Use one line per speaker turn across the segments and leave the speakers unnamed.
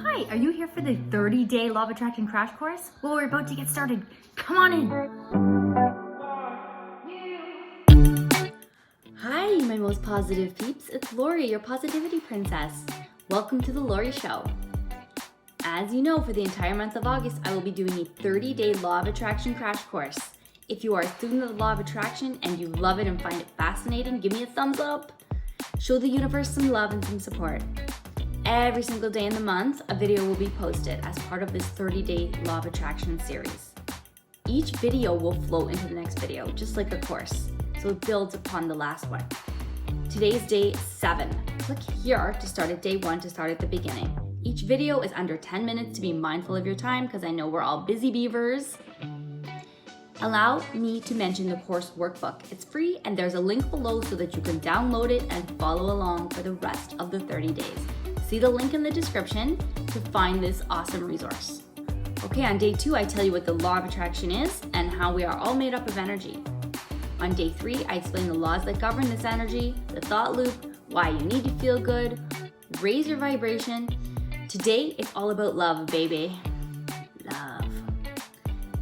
Hi, are you here for the 30-day Law of Attraction crash course? Well, we're about to get started. Come on in.
Hi, my most positive peeps. It's Lori, your positivity princess. Welcome to the Lori Show. As you know, for the entire month of August, I will be doing a 30-day Law of Attraction crash course. If you are a student of the Law of Attraction and you love it and find it fascinating, give me a thumbs up. Show the universe some love and some support. Every single day in the month, a video will be posted as part of this 30-day Law of Attraction series. Each video will flow into the next video, just like a course, so it builds upon the last one. Today's day 7. Click here to start at day 1 to start at the beginning. Each video is under 10 minutes to be mindful of your time because I know we're all busy beavers. Allow me to mention the course workbook. It's free and there's a link below so that you can download it and follow along for the rest of the 30 days. See the link in the description to find this awesome resource. Okay, on day 2, I tell you what the Law of Attraction is and how we are all made up of energy. On day 3, I explain the laws that govern this energy, the thought loop, why you need to feel good, raise your vibration. Today, it's all about love, baby. Love.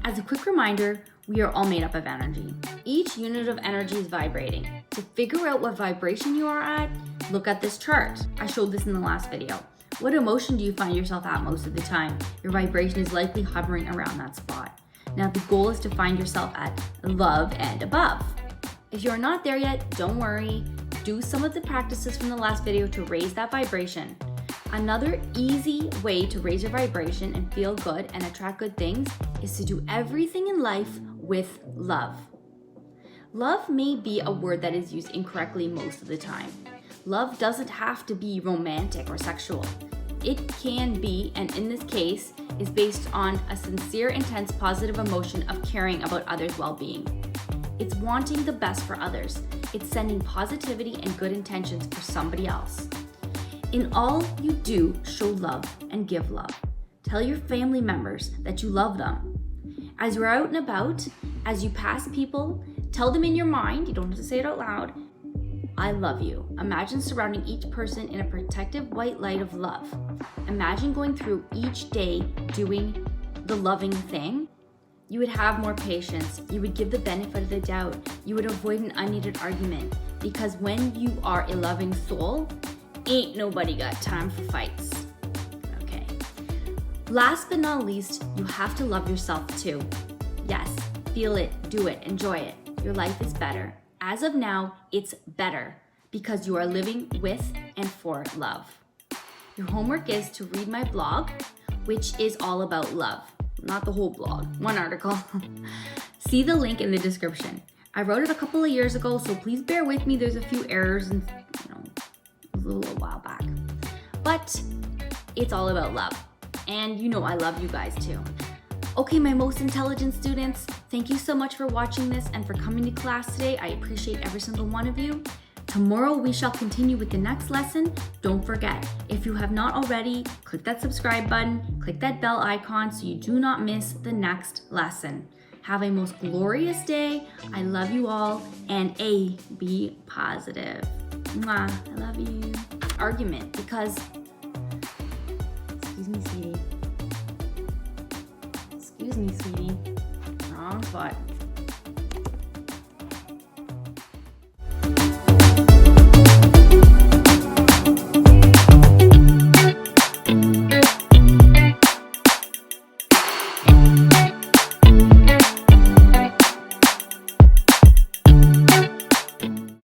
As a quick reminder, we are all made up of energy. Each unit of energy is vibrating. To figure out what vibration you are at, look at this chart. I showed this in the last video. What emotion do you find yourself at most of the time? Your vibration is likely hovering around that spot. Now the goal is to find yourself at love and above. If you're not there yet, don't worry. Do some of the practices from the last video to raise that vibration. Another easy way to raise your vibration and feel good and attract good things is to do everything in life with love. Love may be a word that is used incorrectly most of the time. Love doesn't have to be romantic or sexual. It can be, and in this case, is based on a sincere, intense, positive emotion of caring about others' well-being. It's wanting the best for others. It's sending positivity and good intentions for somebody else. In all you do, show love and give love. Tell your family members that you love them. As you're out and about, as you pass people, tell them in your mind, you don't have to say it out loud, I love you. Imagine surrounding each person in a protective white light of love. Imagine going through each day doing the loving thing. You would have more patience. You would give the benefit of the doubt. You would avoid an unneeded argument because when you are a loving soul, ain't nobody got time for fights. Okay. Last but not least, you have to love yourself too. Yes, feel it, do it, enjoy it. Your life is better. As of now, it's better because you are living with and for love. Your homework is to read my blog, which is all about love. Not the whole blog, one article. See the link in the description. I wrote it a couple of years ago, so please bear with me. There's a few errors and, it was a little while back. But it's all about love. And you know I love you guys too. Okay, my most intelligent students, thank you so much for watching this and for coming to class today. I appreciate every single one of you. Tomorrow we shall continue with the next lesson. Don't forget, if you have not already, click that subscribe button, click that bell icon so you do not miss the next lesson. Have a most glorious day. I love you all, and be positive. Mwah, I love you. Argument, because, excuse me, sweetie. Excuse me, sweetie. Wrong spot.